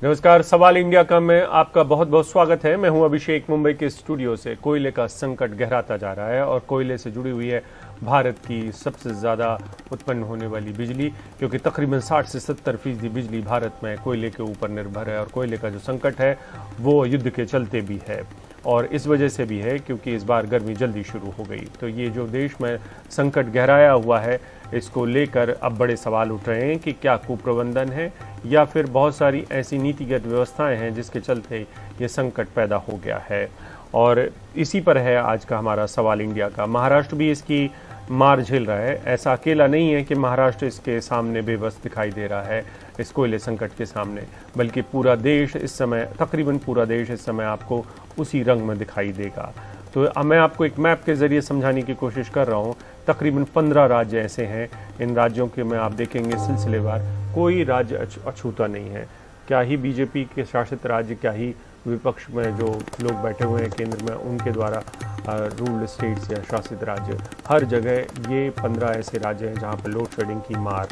नमस्कार, सवाल इंडिया का में आपका बहुत बहुत स्वागत है। मैं हूं अभिषेक, मुंबई के स्टूडियो से। कोयले का संकट गहराता जा रहा है और कोयले से जुड़ी हुई है भारत की सबसे ज़्यादा उत्पन्न होने वाली बिजली, क्योंकि तकरीबन 60 से 70% बिजली भारत में कोयले के ऊपर निर्भर है। और कोयले का जो संकट है वो युद्ध के चलते भी है और इस वजह से भी है क्योंकि इस बार गर्मी जल्दी शुरू हो गई। तो ये जो देश में संकट गहराया हुआ है, इसको लेकर अब बड़े सवाल उठ रहे हैं कि क्या कुप्रबंधन है या फिर बहुत सारी ऐसी नीतिगत व्यवस्थाएं हैं जिसके चलते ये संकट पैदा हो गया है। और इसी पर है आज का हमारा सवाल इंडिया का। महाराष्ट्र भी इसकी मार झेल रहा है। ऐसा अकेला नहीं है कि महाराष्ट्र इसके सामने बेबस दिखाई दे रहा है इस कोयले संकट के सामने, बल्कि पूरा देश इस समय, तकरीबन पूरा देश इस समय आपको उसी रंग में दिखाई देगा। तो मैं आपको एक मैप के जरिए समझाने की कोशिश कर रहा हूँ। तकरीबन 15 राज्य ऐसे हैं, इन राज्यों के में आप देखेंगे सिलसिलेवार कोई राज्य अछूता नहीं है। क्या ही बीजेपी के शासित राज्य, क्या ही विपक्ष में जो लोग बैठे हुए हैं केंद्र में, उनके द्वारा रूल्ड स्टेट्स या शासित राज्य, हर जगह ये 15 ऐसे राज्य हैं जहाँ पर लोड शेडिंग की मार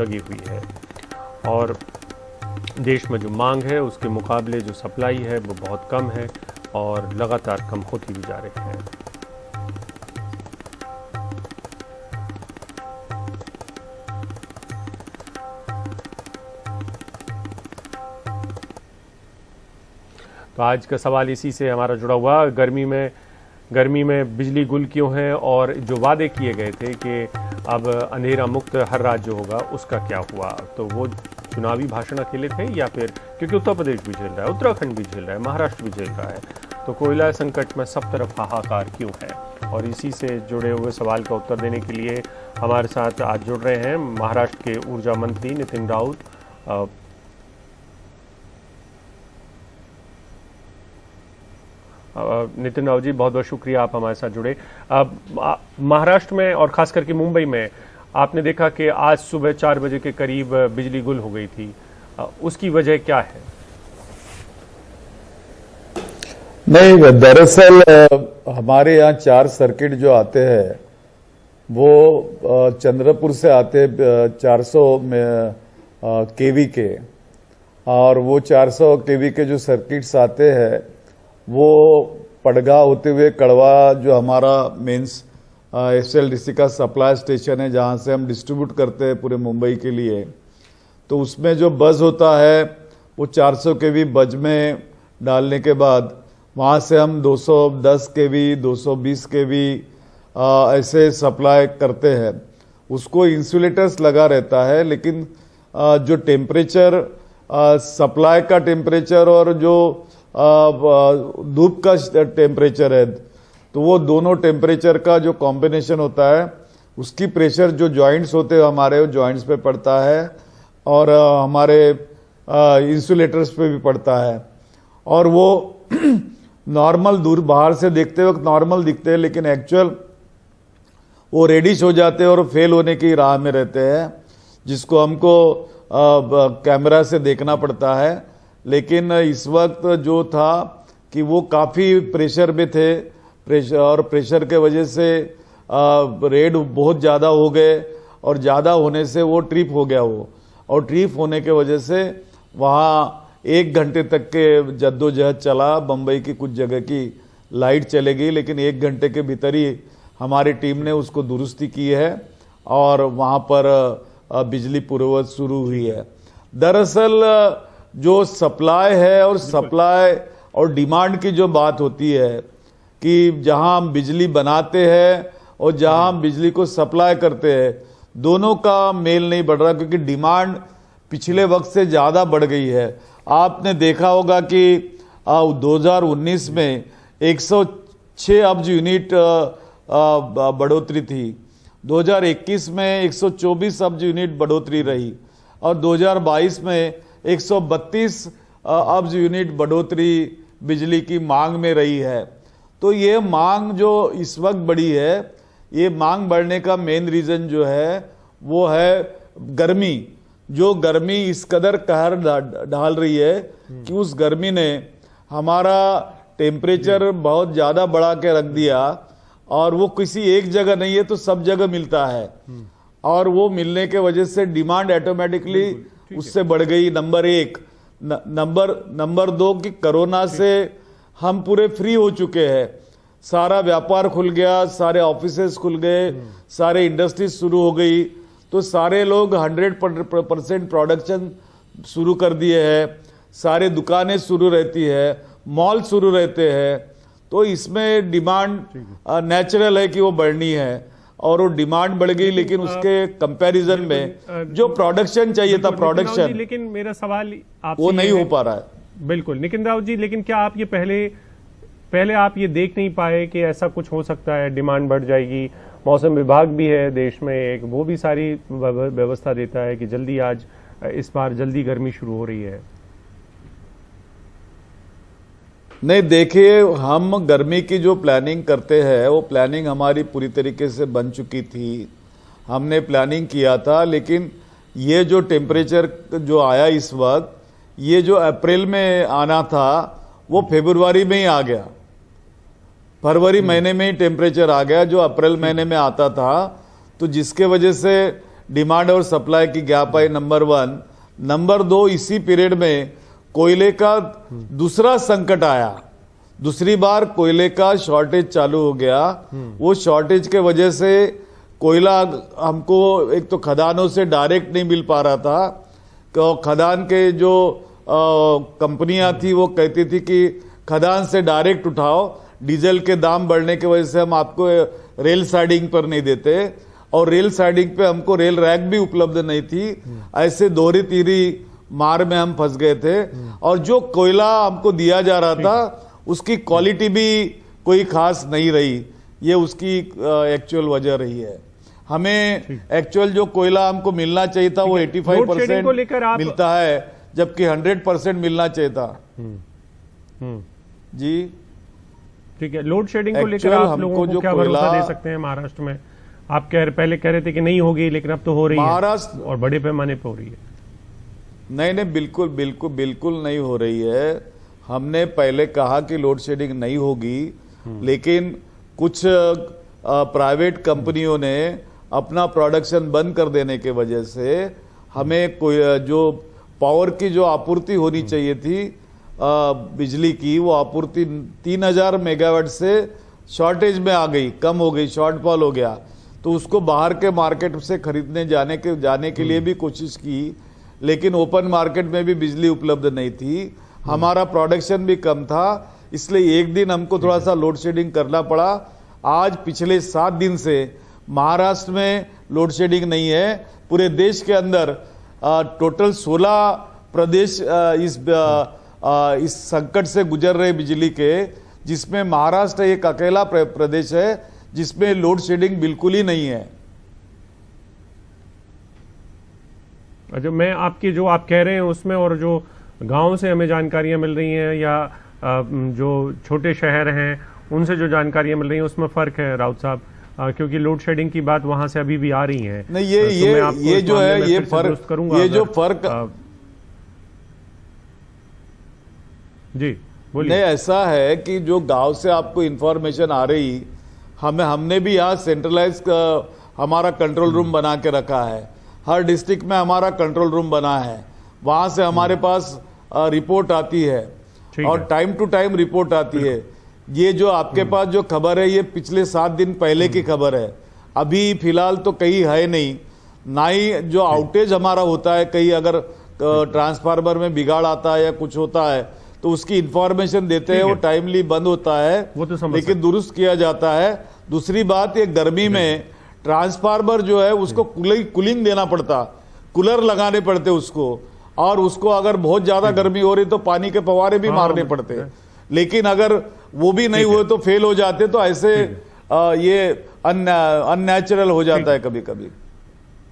लगी हुई है। और देश में जो मांग है उसके मुकाबले जो सप्लाई है वो बहुत कम है और लगातार कम होती भी जा रही है। तो आज का सवाल इसी से हमारा जुड़ा हुआ। गर्मी में बिजली गुल क्यों है और जो वादे किए गए थे कि अब अंधेरा मुक्त हर राज्य होगा, उसका क्या हुआ? तो वो चुनावी भाषण अकेले थे या फिर, क्योंकि उत्तर प्रदेश भी झेल रहा है, उत्तराखंड भी झेल रहा है, महाराष्ट्र भी झेल रहा है, तो कोयला संकट में सब तरफ हाहाकार क्यों है? और इसी से जुड़े हुए सवाल का उत्तर देने के लिए हमारे साथ आज जुड़ रहे हैं महाराष्ट्र के ऊर्जा मंत्री नितिन राउत। नितिन राव जी, बहुत बहुत शुक्रिया, आप हमारे साथ जुड़े। महाराष्ट्र में और खास करके मुंबई में आपने देखा कि आज सुबह 4 बजे के करीब बिजली गुल हो गई थी। उसकी वजह क्या है? नहीं, दरअसल हमारे यहाँ 4 सर्किट जो आते हैं वो चंद्रपुर से आते 400 केवी के, और वो 400 केवी के जो सर्किट्स आते हैं वो पड़गा होते हुए कड़वा, जो हमारा मेंस एसएलडीसी का सप्लाई स्टेशन है जहां से हम डिस्ट्रीब्यूट करते हैं पूरे मुंबई के लिए, तो उसमें जो बस होता है वो 400 केवी बज में डालने के बाद वहां से हम 210 केवी, 220 केवी ऐसे सप्लाई करते हैं। उसको इंसुलेटर्स लगा रहता है, लेकिन जो टेम्परेचर, सप्लाई का टेम्परेचर और जो धूप का टेम्परेचर है, तो वो दोनों टेम्परेचर का जो कॉम्बिनेशन होता है उसकी प्रेशर जो जॉइंट्स होते हैं हमारे, वो जॉइंट्स पे पड़ता है और हमारे इंसुलेटर्स पे भी पड़ता है। और वो नॉर्मल, दूर बाहर से देखते वक्त नॉर्मल दिखते हैं, लेकिन एक्चुअल वो रेडिश हो जाते हैं और फेल होने की राह में रहते हैं, जिसको हमको कैमरा से देखना पड़ता है। लेकिन इस वक्त जो था कि वो काफ़ी प्रेशर में थे, प्रेशर के वजह से रेड बहुत ज़्यादा हो गए और ज़्यादा होने से वो ट्रिप हो गया वो, और ट्रिप होने के वजह से वहाँ 1 घंटे तक के जद्दोजहद चला। बम्बई की कुछ जगह की लाइट चले गई, लेकिन 1 घंटे के भीतर ही हमारी टीम ने उसको दुरुस्ती की है और वहाँ पर बिजली पूर्ववत शुरू हुई है। दरअसल जो सप्लाई है और सप्लाई और डिमांड की जो बात होती है कि जहां हम बिजली बनाते हैं और जहां हम बिजली को सप्लाई करते हैं, दोनों का मेल नहीं बढ़ रहा, क्योंकि डिमांड पिछले वक्त से ज़्यादा बढ़ गई है। आपने देखा होगा कि 2019 में 106 अब्ज यूनिट बढ़ोतरी थी, 2021 में 124 अब्ज यूनिट बढ़ोतरी रही और 2022 में 132 अब्ज यूनिट बढ़ोतरी बिजली की मांग में रही है। तो ये मांग जो इस वक्त बढ़ी है, ये मांग बढ़ने का मेन रीजन जो है वो है गर्मी। जो गर्मी इस कदर कहर ढाल रही है कि उस गर्मी ने हमारा टेम्परेचर बहुत ज़्यादा बढ़ा के रख दिया, और वो किसी एक जगह नहीं है, तो सब जगह मिलता है, और वो मिलने के वजह से डिमांड ऑटोमेटिकली उससे बढ़ गई। नंबर 1। नंबर 2 कि कोरोना से हम पूरे फ्री हो चुके हैं। सारा व्यापार खुल गया, सारे ऑफिसेस खुल गए, सारे इंडस्ट्रीज शुरू हो गई, तो सारे लोग 100% प्रोडक्शन शुरू कर दिए हैं, सारे दुकानें शुरू रहती है, मॉल शुरू रहते हैं, तो इसमें डिमांड नेचुरल है कि वो बढ़नी है और वो डिमांड बढ़ गई, लेकिन उसके कंपैरिजन में जो प्रोडक्शन चाहिए था प्रोडक्शन, लेकिन मेरा सवाल आपसे वो नहीं हो पा रहा है। बिल्कुल नितिन राव जी, लेकिन क्या आप ये पहले आप ये देख नहीं पाए कि ऐसा कुछ हो सकता है, डिमांड बढ़ जाएगी? मौसम विभाग भी है देश में एक, वो भी सारी व्यवस्था देता है कि जल्दी आज इस बार जल्दी गर्मी शुरू हो रही है। नहीं, देखिए, हम गर्मी की जो प्लानिंग करते हैं वो प्लानिंग हमारी पूरी तरीके से बन चुकी थी, हमने प्लानिंग किया था, लेकिन ये जो टेम्परेचर जो आया इस वक्त, ये जो अप्रैल में आना था वो फरवरी में ही आ गया। फरवरी महीने में ही टेम्परेचर आ गया जो अप्रैल महीने में आता था, तो जिसके वजह से डिमांड और सप्लाई की गैप आई, नंबर 1। नंबर 2, इसी पीरियड में कोयले का दूसरा संकट आया, दूसरी बार कोयले का शॉर्टेज चालू हो गया। वो शॉर्टेज के वजह से कोयला हमको एक तो खदानों से डायरेक्ट नहीं मिल पा रहा था, तो खदान के जो कंपनियां थी वो कहती थी कि खदान से डायरेक्ट उठाओ, डीजल के दाम बढ़ने की वजह से हम आपको रेल साइडिंग पर नहीं देते, और रेल साइडिंग पे हमको रेल रैक भी उपलब्ध नहीं थी। ऐसे दोहरी तीरी मार में हम फंस गए थे, और जो कोयला हमको दिया जा रहा था उसकी क्वालिटी भी कोई खास नहीं रही। ये उसकी एक्चुअल वजह रही है। हमें एक्चुअल जो कोयला हमको मिलना चाहिए था वो 85% मिलता है, जबकि 100% मिलना चाहिए था। जी ठीक है, लोड शेडिंग को लेकर आप लोगों को क्या भरोसा दे सकते हैं महाराष्ट्र में? आप पहले कह रहे थे कि नहीं होगी, लेकिन अब तो हो रही है महाराष्ट्र, और बड़े पैमाने पे हो रही है। नहीं, बिल्कुल नहीं हो रही है। हमने पहले कहा कि लोड शेडिंग नहीं होगी, लेकिन कुछ प्राइवेट कंपनियों ने अपना प्रोडक्शन बंद कर देने के वजह से हमें कोई जो पावर की जो आपूर्ति होनी चाहिए थी बिजली की, वो आपूर्ति 3000 मेगावाट से शॉर्टेज में आ गई, कम हो गई, शॉर्टफॉल हो गया। तो उसको बाहर के मार्केट से खरीदने जाने के लिए भी कोशिश की, लेकिन ओपन मार्केट में भी बिजली उपलब्ध नहीं थी, हमारा प्रोडक्शन भी कम था, इसलिए एक दिन हमको थोड़ा सा लोड शेडिंग करना पड़ा। आज पिछले 7 दिन से महाराष्ट्र में लोड शेडिंग नहीं है। पूरे देश के अंदर टोटल 16 प्रदेश इस संकट से गुजर रहे बिजली के, जिसमें महाराष्ट्र एक अकेला प्रदेश है जिसमें लोड शेडिंग बिल्कुल ही नहीं है। अच्छा, मैं आपकी जो आप कह रहे हैं उसमें और जो गांव से हमें जानकारियां मिल रही हैं या जो छोटे शहर हैं उनसे जो जानकारियां मिल रही हैं उसमें फर्क है राउत साहब, क्योंकि लोड शेडिंग की बात वहां से अभी भी आ रही है। नहीं, ये जो है ये फर्क जी बोलिए। नहीं, ऐसा है कि जो गांव से आपको इंफॉर्मेशन आ रही, हमने भी यहाँ सेंट्रलाइज हमारा कंट्रोल रूम बना के रखा है, हर डिस्ट्रिक्ट में हमारा कंट्रोल रूम बना है, वहां से हमारे पास रिपोर्ट आती है और टाइम टू टाइम रिपोर्ट आती है। ये जो आपके पास जो खबर है ये पिछले 7 दिन पहले की खबर है, अभी फिलहाल तो कहीं है नहीं, ना ही जो आउटेज हमारा होता है, कहीं अगर ट्रांसफार्मर में बिगाड़ आता है या कुछ होता है तो उसकी इंफॉर्मेशन देते हैं, वो टाइमली बंद होता है, वो तो लेकिन दुरुस्त किया जाता है। दूसरी बात, ये गर्मी में ट्रांसफार्मर जो है उसको कूलिंग देना पड़ता, कूलर लगाने पड़ते उसको, और उसको अगर बहुत ज्यादा गर्मी हो रही तो पानी के फव्वारे भी मारने पड़ते, लेकिन अगर वो भी नहीं हुए तो फेल हो जाते, तो ऐसे ये अननेचुरल हो जाता है कभी कभी।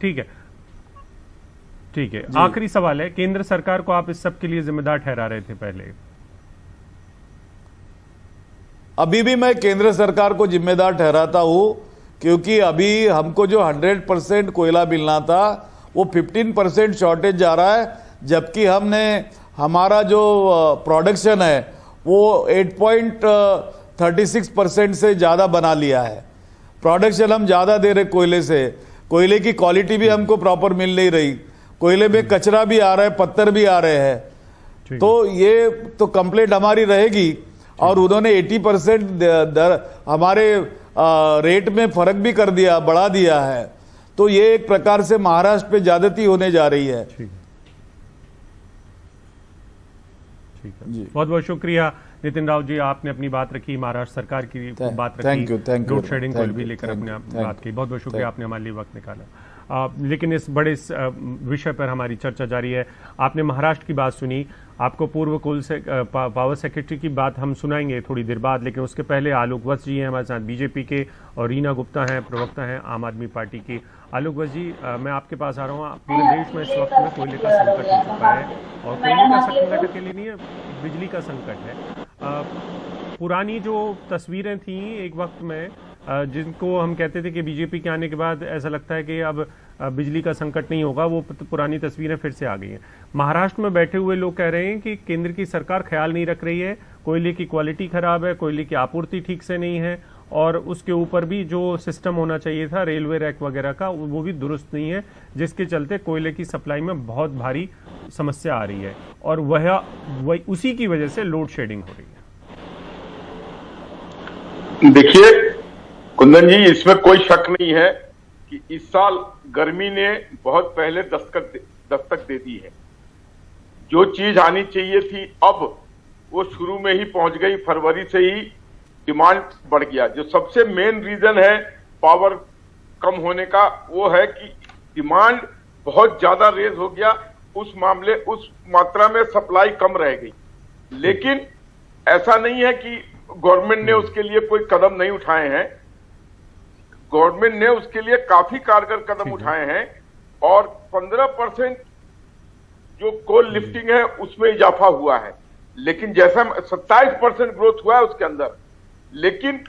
ठीक है, आखिरी सवाल है, केंद्र सरकार को आप इस सब के लिए जिम्मेदार ठहरा रहे थे पहले, अभी भी मैं केंद्र सरकार को जिम्मेदार ठहराता हूं, क्योंकि अभी हमको जो 100% कोयला मिलना था वो 15% शॉर्टेज जा रहा है, जबकि हमने हमारा जो प्रोडक्शन है वो 8.36% से ज्यादा बना लिया है। प्रोडक्शन हम ज्यादा दे रहे कोयले से, कोयले की क्वालिटी भी हमको प्रॉपर मिल नहीं रही, कोयले में कचरा भी आ रहा है, पत्थर भी आ रहे हैं, तो ये तो कंप्लेंट हमारी रहेगी। और उन्होंने 80% दर हमारे रेट में फर्क भी कर दिया, बढ़ा दिया है। तो ये एक प्रकार से महाराष्ट्र पे ज्यादती होने जा रही है। ठीक है जी, बहुत बहुत शुक्रिया नितिन राव जी, आपने अपनी बात रखी, महाराष्ट्र सरकार की बात रखी, लोड शेडिंग को भी लेकर अपने बात की। बहुत बहुत शुक्रिया, आपने हमारे लिए वक्त निकाला। लेकिन इस बड़े विषय पर हमारी चर्चा जारी है। आपने महाराष्ट्र की बात सुनी, आपको पूर्व कोल से पावर सेक्रेटरी की बात हम सुनाएंगे थोड़ी देर बाद, लेकिन उसके पहले आलोक वत्स जी हैं हमारे साथ बीजेपी के, और रीना गुप्ता हैं, प्रवक्ता हैं आम आदमी पार्टी की। आलोक वत्स जी, मैं आपके पास आ रहा हूँ। पूरे देश में इस वक्त में कोयले का संकट हो चुका है, और कोयले का संकट अकेले नहीं है, बिजली का संकट है। पुरानी जो तस्वीरें थी एक वक्त में, जिनको हम कहते थे कि बीजेपी के आने के बाद ऐसा लगता है कि अब बिजली का संकट नहीं होगा, वो पुरानी तस्वीरें फिर से आ गई हैं। महाराष्ट्र में बैठे हुए लोग कह रहे हैं कि केंद्र की सरकार ख्याल नहीं रख रही है, कोयले की क्वालिटी खराब है, कोयले की आपूर्ति ठीक से नहीं है, और उसके ऊपर भी जो सिस्टम होना चाहिए था रेलवे रैक वगैरह का, वो भी दुरुस्त नहीं है, जिसके चलते कोयले की सप्लाई में बहुत भारी समस्या आ रही है, और वह उसी की वजह से लोड शेडिंग हो रही है। देखिए कुंदन जी, इसमें कोई शक नहीं है कि इस साल गर्मी ने बहुत पहले दस्तक दे दी है। जो चीज आनी चाहिए थी अब वो शुरू में ही पहुंच गई, फरवरी से ही डिमांड बढ़ गया। जो सबसे मेन रीजन है पावर कम होने का, वो है कि डिमांड बहुत ज्यादा रेज हो गया, उस मात्रा में सप्लाई कम रह गई। लेकिन ऐसा नहीं है कि गवर्नमेंट ने उसके लिए कोई कदम नहीं उठाए हैं, गवर्नमेंट ने उसके लिए काफी कारगर कदम उठाए हैं, और 15% जो कोल लिफ्टिंग है उसमें इजाफा हुआ है। लेकिन जैसा 27% ग्रोथ हुआ है उसके अंदर, लेकिन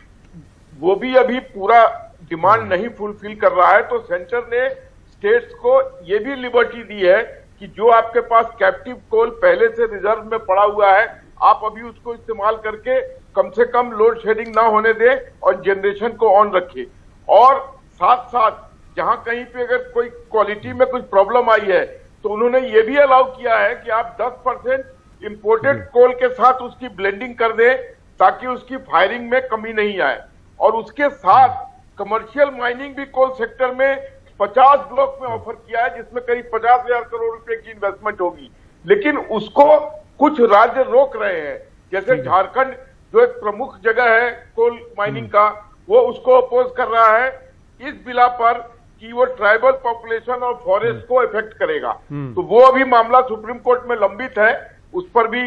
वो भी अभी पूरा डिमांड नहीं फुलफिल कर रहा है। तो सेंटर ने स्टेट्स को ये भी लिबर्टी दी है कि जो आपके पास कैप्टिव कोल पहले से रिजर्व में पड़ा हुआ है, आप अभी उसको इस्तेमाल करके कम से कम लोड शेडिंग ना होने दें और जनरेशन को ऑन रखें। और साथ साथ जहां कहीं पे अगर कोई क्वालिटी में कुछ प्रॉब्लम आई है तो उन्होंने ये भी अलाउ किया है कि आप 10% इंपोर्टेड कोल के साथ उसकी ब्लेंडिंग कर दें, ताकि उसकी फायरिंग में कमी नहीं आए। और उसके साथ कमर्शियल माइनिंग भी कोल सेक्टर में 50 ब्लॉक में ऑफर किया है, जिसमें करीब 50,000 करोड़ रुपए की इन्वेस्टमेंट होगी। लेकिन उसको कुछ राज्य रोक रहे हैं, जैसे झारखंड जो एक प्रमुख जगह है कोल माइनिंग का, वो उसको अपोज कर रहा है इस बिला पर कि वो ट्राइबल पॉपुलेशन और फॉरेस्ट को इफेक्ट करेगा। तो वो अभी मामला सुप्रीम कोर्ट में लंबित है, उस पर भी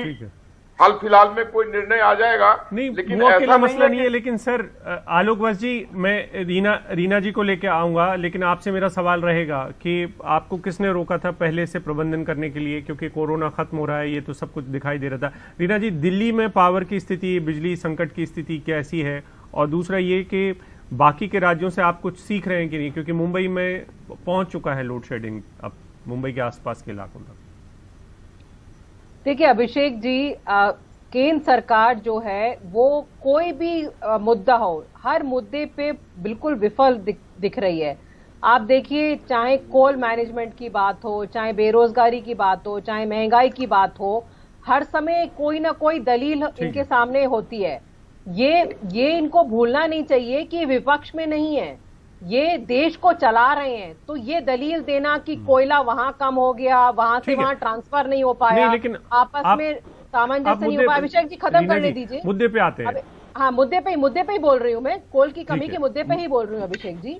हाल फिलहाल में कोई निर्णय आ जाएगा। नहीं, लेकिन वो ऐसा मसला नहीं है। लेकिन सर आलोक वत्स जी, मैं रीना जी को लेकर आऊंगा, लेकिन आपसे मेरा सवाल रहेगा कि आपको किसने रोका था पहले से प्रबंधन करने के लिए, क्योंकि कोरोना खत्म हो रहा है, ये तो सब कुछ दिखाई दे रहा था। रीना जी, दिल्ली में पावर की स्थिति, बिजली संकट की स्थिति कैसी है? और दूसरा ये कि बाकी के राज्यों से आप कुछ सीख रहे हैं कि नहीं, क्योंकि मुंबई में पहुंच चुका है लोड शेडिंग अब मुंबई के आसपास के इलाकों में। देखिए अभिषेक जी, केंद्र सरकार जो है वो कोई भी मुद्दा हो, हर मुद्दे पे बिल्कुल विफल दिख रही है। आप देखिए, चाहे कोल मैनेजमेंट की बात हो, चाहे बेरोजगारी की बात हो, चाहे महंगाई की बात हो, हर समय कोई ना कोई दलील इनके सामने होती है। ये इनको भूलना नहीं चाहिए कि विपक्ष में नहीं है, ये देश को चला रहे हैं। तो ये दलील देना कि कोयला वहां कम हो गया, वहां से वहां ट्रांसफर नहीं हो पाया, लेकिन आपस में सामंजस्य नहीं हो पाया। अभिषेक जी खत्म करने दीजिए, मुद्दे पे आते हैं। हाँ, मुद्दे पे ही बोल रही हूँ मैं, कोल की कमी के मुद्दे पे ही बोल रही हूँ अभिषेक जी।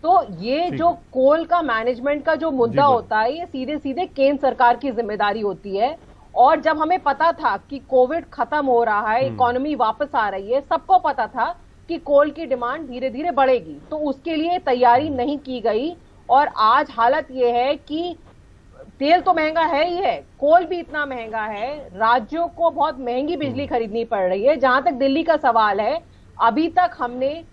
तो ये जो कोल का मैनेजमेंट का जो मुद्दा होता है, ये सीधे सीधे केंद्र सरकार की जिम्मेदारी होती है। और जब हमें पता था कि कोविड खत्म हो रहा है, इकोनॉमी वापस आ रही है, सबको पता था कि कोल की डिमांड धीरे धीरे बढ़ेगी, तो उसके लिए तैयारी नहीं की गई। और आज हालत ये है कि तेल तो महंगा है ही है, कोल भी इतना महंगा है, राज्यों को बहुत महंगी बिजली खरीदनी पड़ रही है। जहां तक दिल्ली का सवाल है, अभी तक हमने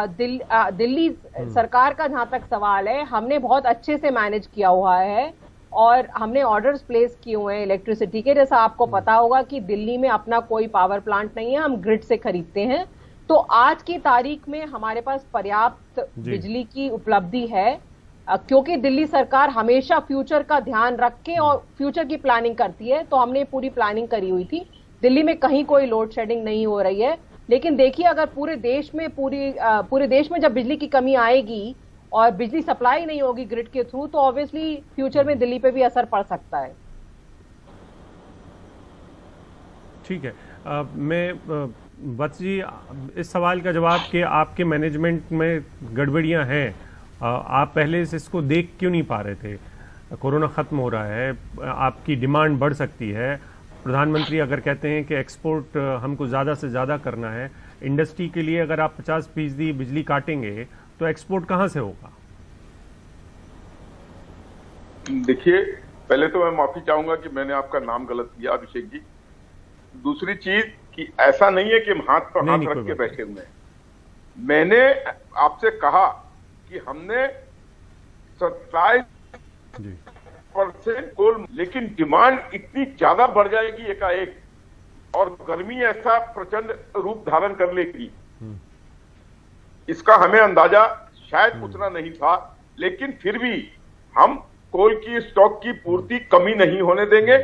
दिल्ली सरकार का जहां तक सवाल है, हमने बहुत अच्छे से मैनेज किया हुआ है और हमने ऑर्डर्स प्लेस किए हुए हैं इलेक्ट्रिसिटी के। जैसा आपको पता होगा कि दिल्ली में अपना कोई पावर प्लांट नहीं है, हम ग्रिड से खरीदते हैं। तो आज की तारीख में हमारे पास पर्याप्त बिजली की उपलब्धि है। क्योंकि दिल्ली सरकार हमेशा फ्यूचर का ध्यान रख के और फ्यूचर की प्लानिंग करती है, तो हमने पूरी प्लानिंग करी हुई थी। दिल्ली में कहीं कोई लोड शेडिंग नहीं हो रही है। लेकिन देखिए, अगर पूरे देश में जब बिजली की कमी आएगी और बिजली सप्लाई नहीं होगी ग्रिड के थ्रू, तो ऑब्वियसली फ्यूचर में दिल्ली पे भी असर पड़ सकता है। ठीक है, मैं वत्स जी, इस सवाल का जवाब कि आपके मैनेजमेंट में गड़बड़ियां हैं, आप पहले से इसको देख क्यों नहीं पा रहे थे? कोरोना खत्म हो रहा है, आपकी डिमांड बढ़ सकती है, प्रधानमंत्री अगर कहते हैं कि एक्सपोर्ट हमको ज़्यादा से ज़्यादा करना है, इंडस्ट्री के लिए अगर आप 50% बिजली काटेंगे तो एक्सपोर्ट कहाँ से होगा? देखिए, पहले तो मैं माफी चाहूंगा कि मैंने आपका नाम गलत किया, अभिषेक जी। दूसरी चीज कि ऐसा नहीं है कि हम हाथ पर हाथ रख के बैठे हुए हैं। मैंने आपसे कहा कि हमने 27% कोल, लेकिन डिमांड इतनी ज्यादा बढ़ जाएगी एकाएक और गर्मी ऐसा प्रचंड रूप धारण कर लेगी, इसका हमें अंदाजा शायद उतना नहीं था। लेकिन फिर भी हम कोल की स्टॉक की पूर्ति कमी नहीं होने देंगे।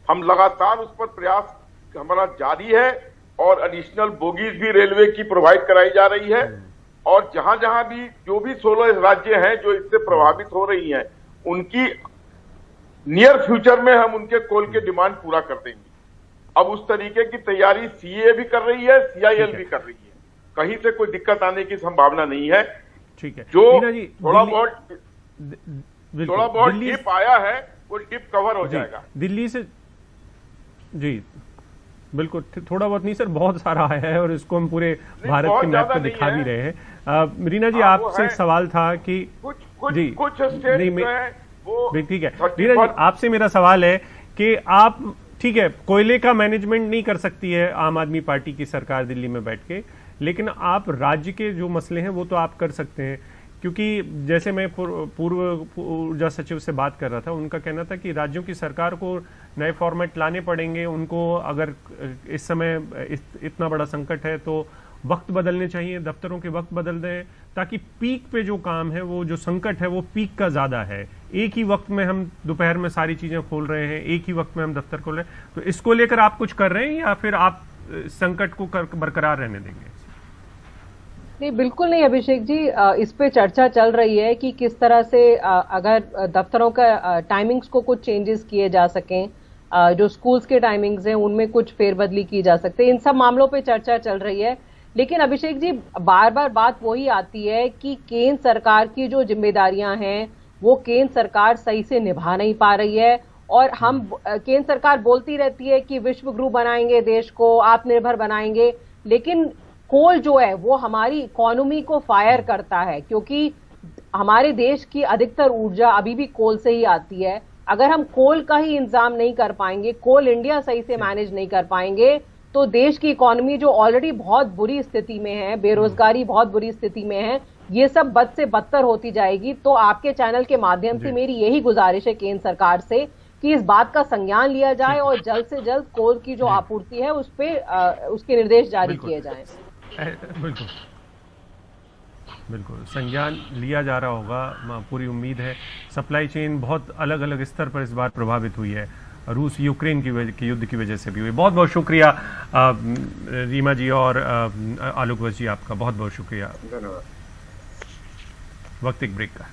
हम लगातार उस पर प्रयास हमारा जारी है और एडिशनल बोगीज भी रेलवे की प्रोवाइड कराई जा रही है। और जहां जहां भी जो भी 16 राज्य हैं जो इससे प्रभावित हो रही हैं, उनकी नियर फ्यूचर में हम उनके कोल के डिमांड पूरा कर देंगे। अब उस तरीके की तैयारी सीए भी कर रही है, सीआईएल भी कर रही है, कहीं से कोई दिक्कत आने की संभावना नहीं है। ठीक है, जो थोड़ा बहुत डिप आया है वो डिप कवर हो जाएगा दिल्ली से। जी बिल्कुल, थोड़ा बहुत नहीं सर, बहुत सारा आया है और इसको हम पूरे भारत के मैप पे दिखा भी रहे हैं। रीना जी, आपसे सवाल था कि कुछ स्टेट वो ठीक है, रीना जी आपसे मेरा सवाल है कि आप, ठीक है, कोयले का मैनेजमेंट नहीं कर सकती है आम आदमी पार्टी की सरकार दिल्ली में बैठ के, लेकिन आप राज्य के जो मसले हैं वो तो आप कर सकते हैं। क्योंकि जैसे मैं पूर्व ऊर्जा सचिव से बात कर रहा था, उनका कहना था कि राज्यों की सरकार को नए फॉर्मेट लाने पड़ेंगे उनको। अगर इस समय इतना बड़ा संकट है तो वक्त बदलने चाहिए, दफ्तरों के वक्त बदल दें, ताकि पीक पे जो काम है, वो जो संकट है वो पीक का ज्यादा है। एक ही वक्त में हम दोपहर में सारी चीजें खोल रहे हैं, एक ही वक्त में हम दफ्तर खोल रहे हैं, तो इसको लेकर आप कुछ कर रहे हैं या फिर आप संकट को बरकरार रहने देंगे? नहीं, बिल्कुल नहीं अभिषेक जी, इस पे चर्चा चल रही है कि किस तरह से अगर दफ्तरों का टाइमिंग्स को कुछ चेंजेस किए जा सकें, जो स्कूल्स के टाइमिंग्स हैं उनमें कुछ फेरबदली की जा सकती है। इन सब मामलों पे चर्चा चल रही है। लेकिन अभिषेक जी, बार बार बात वही आती है कि केंद्र सरकार की जो जिम्मेदारियां हैं वो केंद्र सरकार सही से निभा नहीं पा रही है। और हम केंद्र सरकार बोलती रहती है कि विश्व गुरु बनाएंगे देश को, आत्मनिर्भर बनाएंगे, लेकिन कोल जो है वो हमारी इकोनॉमी को फायर करता है, क्योंकि हमारे देश की अधिकतर ऊर्जा अभी भी कोल से ही आती है। अगर हम कोल का ही इंतजाम नहीं कर पाएंगे, कोल इंडिया सही से मैनेज नहीं कर पाएंगे, तो देश की इकोनॉमी जो ऑलरेडी बहुत बुरी स्थिति में है, बेरोजगारी बहुत बुरी स्थिति में है, ये सब बद से बदतर होती जाएगी। तो आपके चैनल के माध्यम से मेरी यही गुजारिश है केंद्र सरकार से कि इस बात का संज्ञान लिया जाए और जल्द से जल्द कोल की जो आपूर्ति है उस पे उसके निर्देश जारी किए जाएं। बिल्कुल बिल्कुल संज्ञान लिया जा रहा होगा, पूरी उम्मीद है। सप्लाई चेन बहुत अलग अलग स्तर पर इस बार प्रभावित हुई है, रूस यूक्रेन की युद्ध की वजह से भी हुई। बहुत बहुत शुक्रिया रीमा जी और आलोक वत्स जी, आपका बहुत बहुत शुक्रिया। धन्यवाद। वक्त एक ब्रेक का।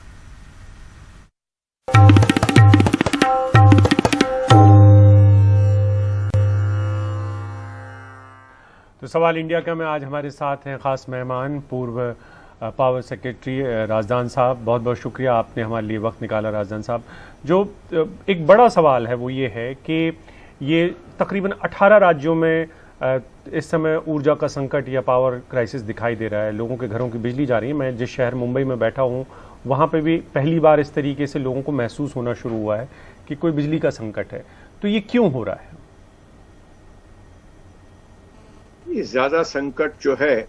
तो सवाल इंडिया का में आज हमारे साथ हैं खास मेहमान पूर्व पावर सेक्रेटरी राजदान साहब। बहुत बहुत शुक्रिया, आपने हमारे लिए वक्त निकाला राजदान साहब। जो एक बड़ा सवाल है वो ये है कि ये तकरीबन 18 राज्यों में इस समय ऊर्जा का संकट या पावर क्राइसिस दिखाई दे रहा है। लोगों के घरों की बिजली जा रही है। मैं जिस शहर मुंबई में बैठा हूँ वहाँ पे भी पहली बार इस तरीके से लोगों को महसूस होना शुरू हुआ है कि कोई बिजली का संकट है। तो ये क्यों हो रहा है? ये ज्यादा संकट जो है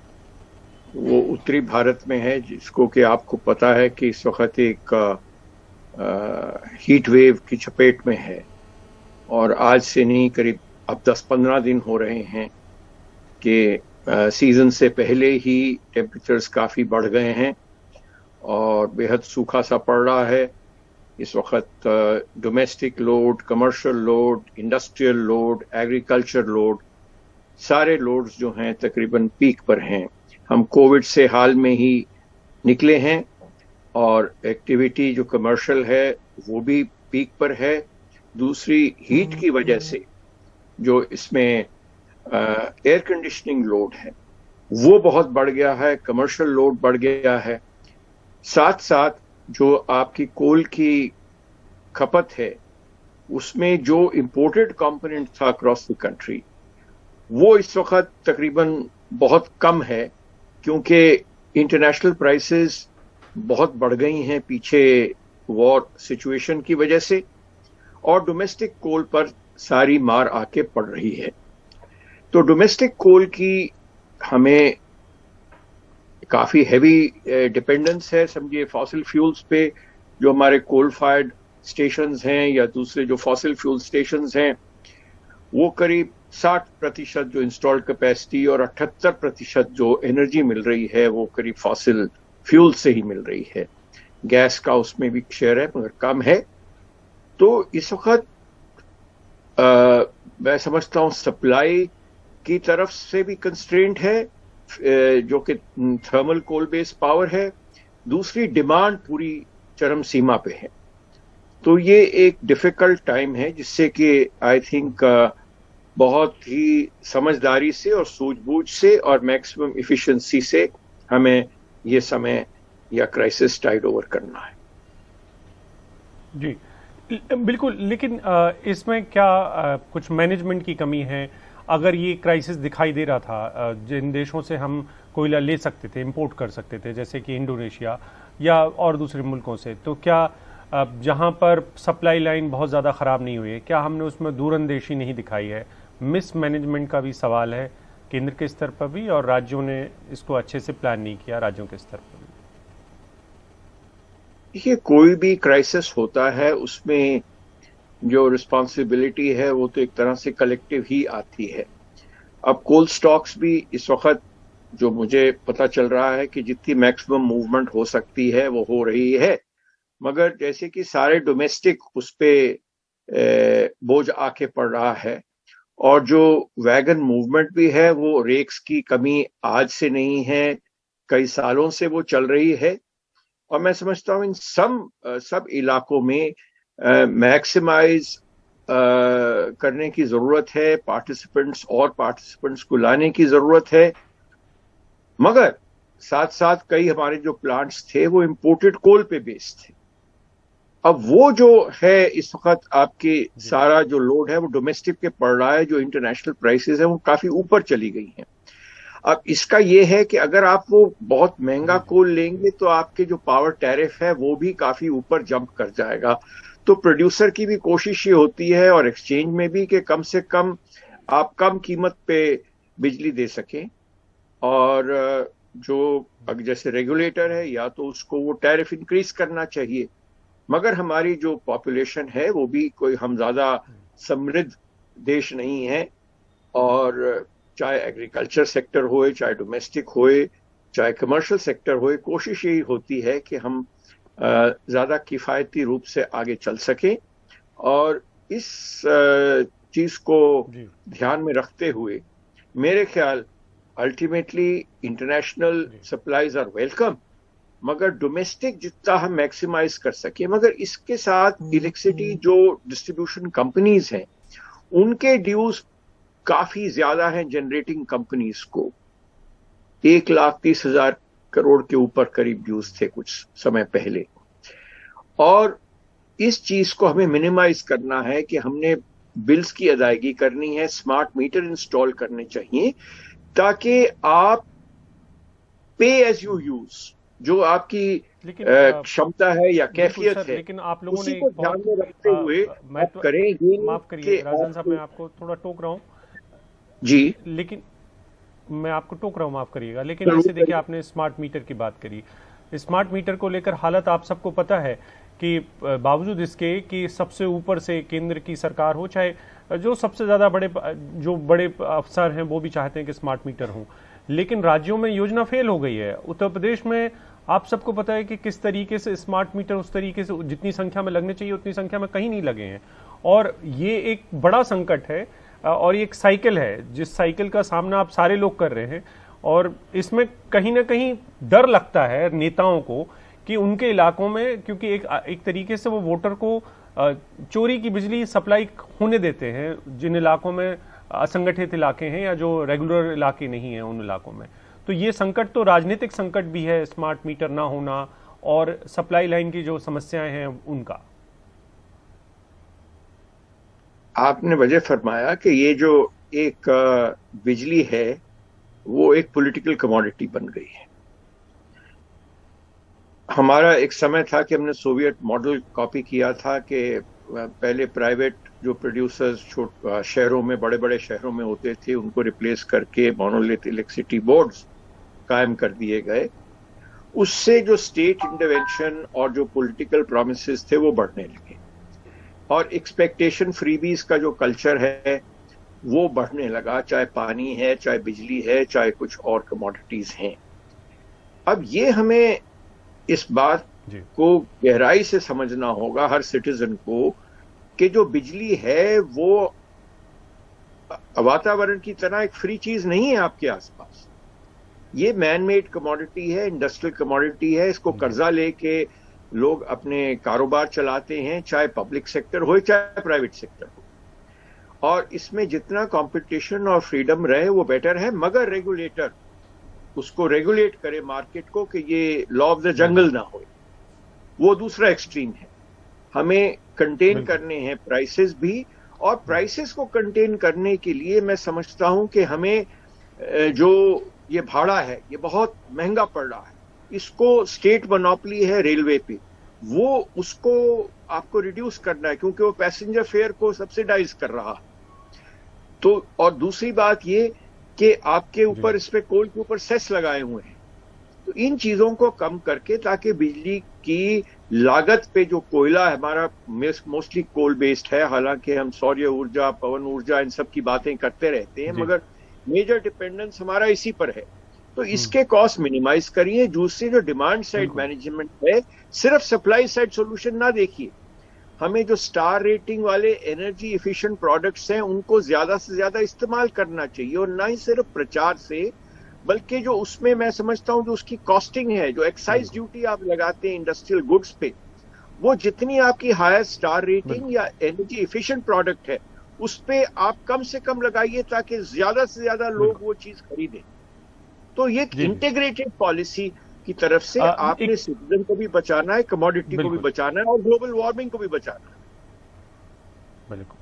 वो उत्तरी भारत में है, जिसको कि आपको पता है कि इस वक्त एक हीट वेव की चपेट में है। और आज से नहीं, करीब अब 10-15 दिन हो रहे हैं कि सीजन से पहले ही टेम्परेचर्स काफी बढ़ गए हैं और बेहद सूखा सा पड़ रहा है इस वक्त। Domestic load, commercial load, industrial load, agriculture load, सारे लोड्स जो हैं तकरीबन पीक पर हैं। हम कोविड से हाल में ही निकले हैं और एक्टिविटी जो कमर्शियल है वो भी पीक पर है। दूसरी हीट की वजह से जो इसमें एयर कंडीशनिंग लोड है वो बहुत बढ़ गया है, कमर्शियल लोड बढ़ गया है। साथ साथ जो आपकी कोल की खपत है उसमें जो इंपोर्टेड कंपोनेंट था अक्रॉस द कंट्री वो इस वक्त तकरीबन बहुत कम है, क्योंकि इंटरनेशनल प्राइसेस बहुत बढ़ गई हैं पीछे वॉर सिचुएशन की वजह से, और डोमेस्टिक कोल पर सारी मार आके पड़ रही है। तो डोमेस्टिक कोल की हमें काफी हैवी डिपेंडेंस है, समझिए फॉसिल फ्यूल्स पे। जो हमारे कोल फायर्ड स्टेशंस हैं या दूसरे जो फॉसिल फ्यूल स्टेशंस हैं वो करीब 60% जो इंस्टॉल्ड कैपेसिटी और 78% जो एनर्जी मिल रही है वो करीब फॉसिल फ्यूल से ही मिल रही है। गैस का उसमें भी शेयर है मगर कम है। तो इस वक्त मैं समझता हूं सप्लाई की तरफ से भी कंस्ट्रेंट है, जो कि थर्मल कोल बेस्ड पावर है। दूसरी डिमांड पूरी चरम सीमा पे है। तो ये एक डिफिकल्ट टाइम है जिससे कि आई थिंक बहुत ही समझदारी से और सूझबूझ से और मैक्सिमम इफिशिएंसी से हमें ये समय या क्राइसिस टाइड ओवर करना है। जी बिल्कुल, लेकिन इसमें क्या कुछ मैनेजमेंट की कमी है? अगर ये क्राइसिस दिखाई दे रहा था, जिन देशों से हम कोयला ले सकते थे, इंपोर्ट कर सकते थे, जैसे कि इंडोनेशिया या और दूसरे मुल्कों से, तो क्या जहां पर सप्लाई लाइन बहुत ज़्यादा ख़राब नहीं हुई है, क्या हमने उसमें दूरंदेशी नहीं दिखाई है? मिस मैनेजमेंट का भी सवाल है केंद्र के स्तर पर भी, और राज्यों ने इसको अच्छे से प्लान नहीं किया राज्यों के स्तर पर भी। देखिए, कोई भी क्राइसिस होता है उसमें जो रिस्पॉन्सिबिलिटी है वो तो एक तरह से कलेक्टिव ही आती है। अब कोल स्टॉक्स भी इस वक्त जो मुझे पता चल रहा है कि जितनी मैक्सिमम मूवमेंट हो सकती है वो हो रही है, मगर जैसे कि सारे डोमेस्टिक उस पे बोझ आके पड़ रहा है। और जो वैगन मूवमेंट भी है वो रेक्स की कमी आज से नहीं है, कई सालों से वो चल रही है। और मैं समझता हूँ इन सब इलाकों में मैक्सिमाइज करने की जरूरत है, पार्टिसिपेंट्स को लाने की जरूरत है। मगर साथ साथ कई हमारे जो प्लांट्स थे वो इंपोर्टेड कोल पे बेस्ड थे। अब वो जो है इस वक्त आपके सारा जो लोड है वो डोमेस्टिक पे पड़ रहा है, जो इंटरनेशनल प्राइसेस है वो काफी ऊपर चली गई हैं। अब इसका ये है कि अगर आप वो बहुत महंगा कोल लेंगे तो आपके जो पावर टैरिफ है वो भी काफी ऊपर जंप कर जाएगा। तो प्रोड्यूसर की भी कोशिश ये होती है और एक्सचेंज में भी कि कम से कम आप कम कीमत पे बिजली दे सकें। और जो जैसे रेगुलेटर है या तो उसको वो टैरिफ इंक्रीज करना चाहिए, मगर हमारी जो पॉपुलेशन है वो भी कोई हम ज्यादा समृद्ध देश नहीं है। और चाहे एग्रीकल्चर सेक्टर होए, चाहे डोमेस्टिक होए, चाहे कमर्शियल सेक्टर होए, कोशिश यही होती है कि हम ज्यादा किफायती रूप से आगे चल सकें। और इस चीज को ध्यान में रखते हुए मेरे ख्याल ultimately international supplies are welcome, मगर डोमेस्टिक जितना हम मैक्सिमाइज कर सके। मगर इसके साथ इलेक्ट्रिसिटी जो डिस्ट्रीब्यूशन कंपनीज हैं उनके ड्यूज काफी ज्यादा हैं जनरेटिंग कंपनीज को। 1,30,000 करोड़ के ऊपर करीब ड्यूज थे कुछ समय पहले। और इस चीज को हमें मिनिमाइज करना है कि हमने बिल्स की अदायगी करनी है, स्मार्ट मीटर इंस्टॉल करने चाहिए ताकि आप पे एज यू यूज जो आपकी क्षमता है या कैफियत है, लेकिन आप लोगों ने को ध्यान में रखते हुए आप करें। माफ करिए राजन साहब, मैं आपको थोड़ा टोक रहा हूँ जी, लेकिन मैं आपको टोक रहा हूँ, माफ करिएगा। लेकिन जैसे देखिए आपने स्मार्ट मीटर की बात करी, स्मार्ट मीटर को लेकर हालत आप सबको पता है कि बावजूद इसके कि सबसे ऊपर से केंद्र की सरकार हो, चाहे जो सबसे ज्यादा बड़े अफसर हैं वो भी चाहते हैं कि स्मार्ट मीटर हो, लेकिन राज्यों में योजना फेल हो गई है। उत्तर प्रदेश में आप सबको पता है कि किस तरीके से स्मार्ट मीटर उस तरीके से जितनी संख्या में लगने चाहिए उतनी संख्या में कहीं नहीं लगे हैं, और ये एक बड़ा संकट है और ये एक साइकिल है जिस साइकिल का सामना आप सारे लोग कर रहे हैं। और इसमें कहीं ना कहीं डर लगता है नेताओं को कि उनके इलाकों में, क्योंकि एक तरीके से वो वोटर को चोरी की बिजली सप्लाई होने देते हैं जिन इलाकों में असंगठित इलाके हैं या जो रेगुलर इलाके नहीं हैं उन इलाकों में। तो ये संकट तो राजनीतिक संकट भी है, स्मार्ट मीटर ना होना और सप्लाई लाइन की जो समस्याएं हैं उनका। आपने वजह फरमाया कि ये जो एक बिजली है वो एक पॉलिटिकल कमोडिटी बन गई है। हमारा एक समय था कि हमने सोवियत मॉडल कॉपी किया था कि पहले प्राइवेट जो प्रोड्यूसर्स शहरों में, बड़े बड़े शहरों में होते थे, उनको रिप्लेस करके मोनोलिथ इलेक्ट्रिसिटी बोर्ड्स कायम कर दिए गए। उससे जो स्टेट इंटरवेंशन और जो पॉलिटिकल प्रॉमिसेस थे वो बढ़ने लगे और एक्सपेक्टेशन फ्रीबीज का जो कल्चर है वो बढ़ने लगा, चाहे पानी है, चाहे बिजली है, चाहे कुछ और कमोडिटीज हैं। अब ये हमें इस बात को गहराई से समझना होगा हर सिटीजन को कि जो बिजली है वो वातावरण की तरह एक फ्री चीज नहीं है आपके आसपास। ये मैन मेड कमोडिटी है, इंडस्ट्रियल कमोडिटी है। इसको कर्जा लेके लोग अपने कारोबार चलाते हैं, चाहे पब्लिक सेक्टर हो चाहे प्राइवेट सेक्टर हो, और इसमें जितना कंपटीशन और फ्रीडम रहे वो बेटर है, मगर रेगुलेटर उसको रेगुलेट करे मार्केट को कि ये लॉ ऑफ द जंगल ना हो, वो दूसरा एक्सट्रीम है। हमें कंटेन करने हैं प्राइसेस भी, और प्राइसेस को कंटेन करने के लिए मैं समझता हूं कि हमें जो ये भाड़ा है ये बहुत महंगा पड़ रहा है, इसको स्टेट मोनोपोली है रेलवे पे, वो उसको आपको रिड्यूस करना है क्योंकि वो पैसेंजर फेयर को सब्सिडाइज कर रहा है। तो और दूसरी बात ये कि आपके ऊपर इस पे कोल के ऊपर सेस लगाए हुए हैं, तो इन चीजों को कम करके ताकि बिजली की लागत पे जो कोयला हमारा मोस्टली कोल बेस्ड है, हालांकि हम सौर ऊर्जा, पवन ऊर्जा, इन सब की बातें करते रहते हैं, मगर मेजर डिपेंडेंस हमारा इसी पर है। तो इसके कॉस्ट मिनिमाइज करिए। दूसरी जो डिमांड साइड मैनेजमेंट है, सिर्फ सप्लाई साइड सॉल्यूशन ना देखिए, हमें जो स्टार रेटिंग वाले एनर्जी एफिशिएंट प्रोडक्ट्स हैं उनको ज्यादा से ज्यादा इस्तेमाल करना चाहिए, और ना ही सिर्फ प्रचार से, बल्कि जो उसमें मैं समझता हूं जो उसकी कॉस्टिंग है, जो एक्साइज ड्यूटी आप लगाते हैं इंडस्ट्रियल गुड्स पे, वो जितनी आपकी हायर स्टार रेटिंग या एनर्जी एफिशिएंट प्रोडक्ट है उस पे आप कम से कम लगाइए ताकि ज्यादा से ज्यादा लोग वो चीज खरीदें। तो ये इंटीग्रेटेड पॉलिसी की तरफ से आपने सिटीजन को भी बचाना है, कमोडिटी को भी बचाना है, और ग्लोबल वार्मिंग को भी बचाना है। बिल्कुल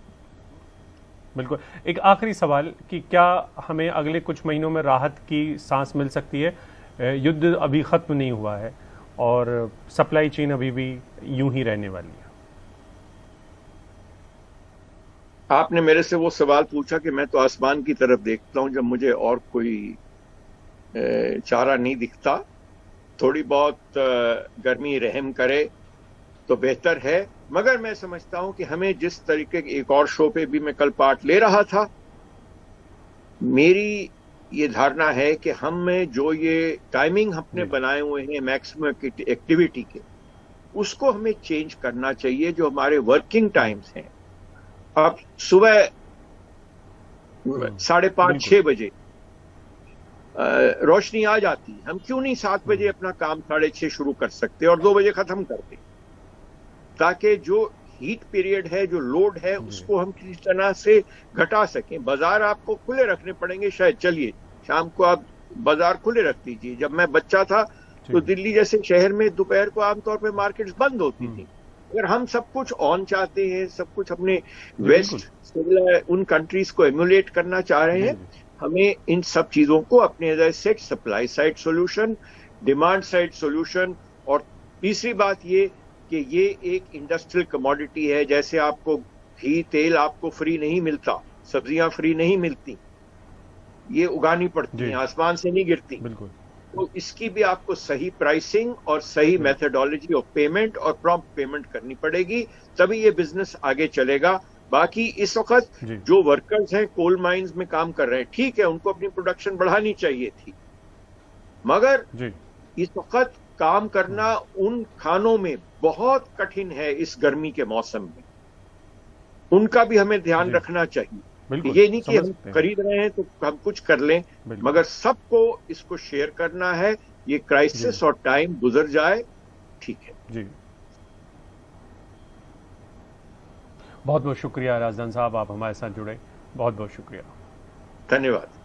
बिल्कुल। एक आखिरी सवाल कि क्या हमें अगले कुछ महीनों में राहत की सांस मिल सकती है? युद्ध अभी खत्म नहीं हुआ है और सप्लाई चेन अभी भी यूं ही रहने वाली है। आपने मेरे से वो सवाल पूछा कि मैं तो आसमान की तरफ देखता हूं जब मुझे और कोई चारा नहीं दिखता। थोड़ी बहुत गर्मी रहम करे तो बेहतर है, मगर मैं समझता हूं कि हमें जिस तरीके एक और शो पे भी मैं कल पार्ट ले रहा था, मेरी ये धारणा है कि हम में जो ये टाइमिंग हमने बनाए हुए हैं मैक्सिमम एक्टिविटी के, उसको हमें चेंज करना चाहिए। जो हमारे वर्किंग टाइम्स हैं, अब सुबह 5:30 6 बजे रोशनी आ जाती, हम क्यों नहीं 7 बजे अपना काम 6:30 शुरू कर सकते और 2 बजे खत्म करते, ताकि जो हीट पीरियड है, जो लोड है, उसको हम किसी तरह से घटा सकें। बाजार आपको खुले रखने पड़ेंगे शायद, चलिए शाम को आप बाजार खुले रख दीजिए। जब मैं बच्चा था तो दिल्ली जैसे शहर में दोपहर को आमतौर पर मार्केट्स बंद होती थी। अगर हम सब कुछ ऑन चाहते हैं, सब कुछ अपने वेस्ट उन कंट्रीज को एम्युलेट करना चाह रहे हैं, हमें इन सब चीजों को अपने set supply side solution, demand side solution, और तीसरी बात ये कि ये एक इंडस्ट्रियल कमोडिटी है। जैसे आपको घी तेल आपको फ्री नहीं मिलता, सब्जियां फ्री नहीं मिलती, ये उगानी पड़ती हैं, आसमान से नहीं गिरती। बिल्कुल। तो इसकी भी आपको सही प्राइसिंग और सही मेथोडोलॉजी ऑफ पेमेंट और प्रॉम्प्ट पेमेंट करनी पड़ेगी, तभी ये बिजनेस आगे चलेगा। बाकी इस वक्त जो वर्कर्स हैं कोल माइंस में काम कर रहे हैं, ठीक है, उनको अपनी प्रोडक्शन बढ़ानी चाहिए थी, मगर इस वक्त काम करना उन खानों में बहुत कठिन है इस गर्मी के मौसम में, उनका भी हमें ध्यान रखना चाहिए। ये नहीं कि हम खरीद रहे हैं तो हम कुछ कर लें, मगर सबको इसको शेयर करना है। ये क्राइसिस और टाइम गुजर जाए, ठीक है जी। बहुत बहुत शुक्रिया राजदान साहब, आप हमारे साथ जुड़े, बहुत बहुत शुक्रिया, धन्यवाद।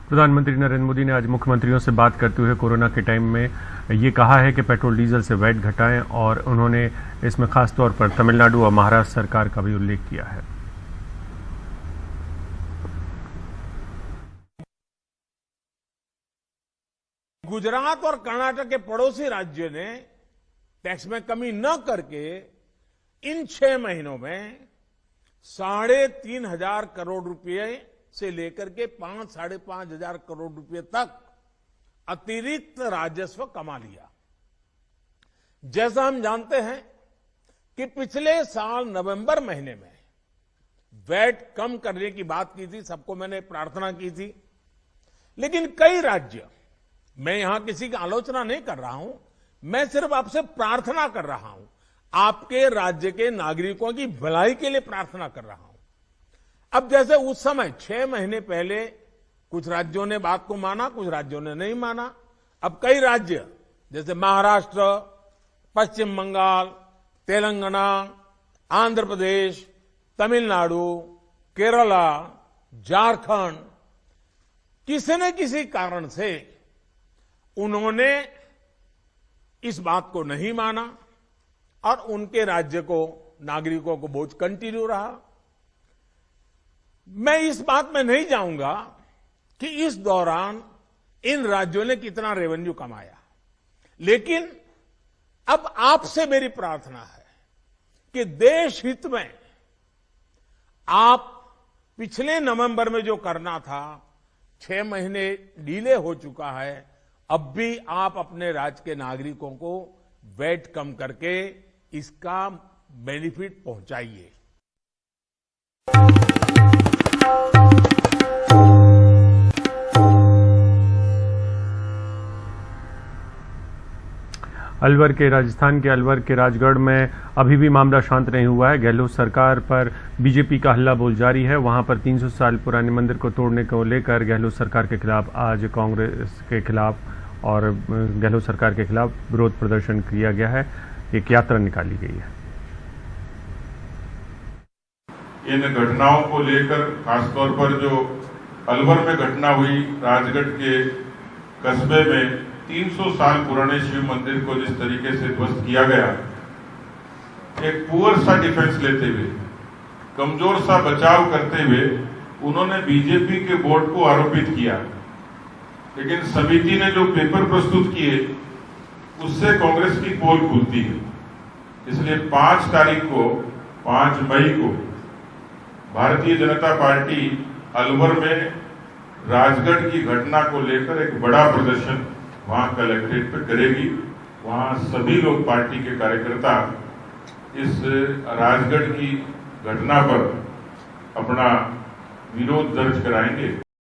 प्रधानमंत्री नरेंद्र मोदी ने आज मुख्यमंत्रियों से बात करते हुए कोरोना के टाइम में ये कहा है कि पेट्रोल डीजल से वैट घटाएं, और उन्होंने इसमें खास तौर पर तमिलनाडु और महाराष्ट्र सरकार का भी उल्लेख किया है। गुजरात और कर्नाटक के पड़ोसी राज्यों ने टैक्स में कमी न करके इन 6 महीनों में 3,500 करोड़ रुपए से लेकर के 5-5.5 हजार करोड़ रुपए तक अतिरिक्त राजस्व कमा लिया। जैसा हम जानते हैं कि पिछले साल नवंबर महीने में वैट कम करने की बात की थी, सबको मैंने प्रार्थना की थी, लेकिन कई राज्य, मैं यहां किसी की आलोचना नहीं कर रहा हूं, मैं सिर्फ आपसे प्रार्थना कर रहा हूं, आपके राज्य के नागरिकों की भलाई के लिए प्रार्थना कर रहा हूं। अब जैसे उस समय 6 महीने पहले कुछ राज्यों ने बात को माना, कुछ राज्यों ने नहीं माना। अब कई राज्य जैसे महाराष्ट्र, पश्चिम बंगाल, तेलंगाना, आंध्र प्रदेश, तमिलनाडु, केरला, झारखंड, किसी न किसी कारण से उन्होंने इस बात को नहीं माना और उनके राज्य को, नागरिकों को बोझ कंटिन्यू रहा। मैं इस बात में नहीं जाऊंगा कि इस दौरान इन राज्यों ने कितना रेवेन्यू कमाया, लेकिन अब आपसे मेरी प्रार्थना है कि देश हित में आप पिछले नवंबर में जो करना था, 6 महीने डिले हो चुका है, अब भी आप अपने राज्य के नागरिकों को वैट कम करके इसका बेनिफिट पहुंचाइए। अलवर के राजस्थान के अलवर के राजगढ़ में अभी भी मामला शांत नहीं हुआ है। गहलोत सरकार पर बीजेपी का हल्ला बोल जारी है। वहां पर 300 साल पुराने मंदिर को तोड़ने को लेकर गहलोत सरकार के खिलाफ आज कांग्रेस के खिलाफ और गहलोत सरकार के खिलाफ विरोध प्रदर्शन किया गया है। एक यात्रा निकाली गई है। इन घटनाओं को लेकर खासतौर पर जो अलवर में घटना हुई, राजगढ़ के कस्बे में 300 साल पुराने शिव मंदिर को जिस तरीके से ध्वस्त किया गया, एक पुअर सा डिफेंस लेते हुए, कमजोर सा बचाव करते हुए उन्होंने बीजेपी के बोर्ड को आरोपित किया, लेकिन समिति ने जो पेपर प्रस्तुत किए उससे कांग्रेस की पोल खुलती है। इसलिए 5 तारीख को, 5 मई को भारतीय जनता पार्टी अलवर में राजगढ़ की घटना को लेकर एक बड़ा प्रदर्शन वहां कलेक्ट्रेट पे करेगी। वहां सभी लोग, पार्टी के कार्यकर्ता इस राजगढ़ की घटना पर अपना विरोध दर्ज कराएंगे।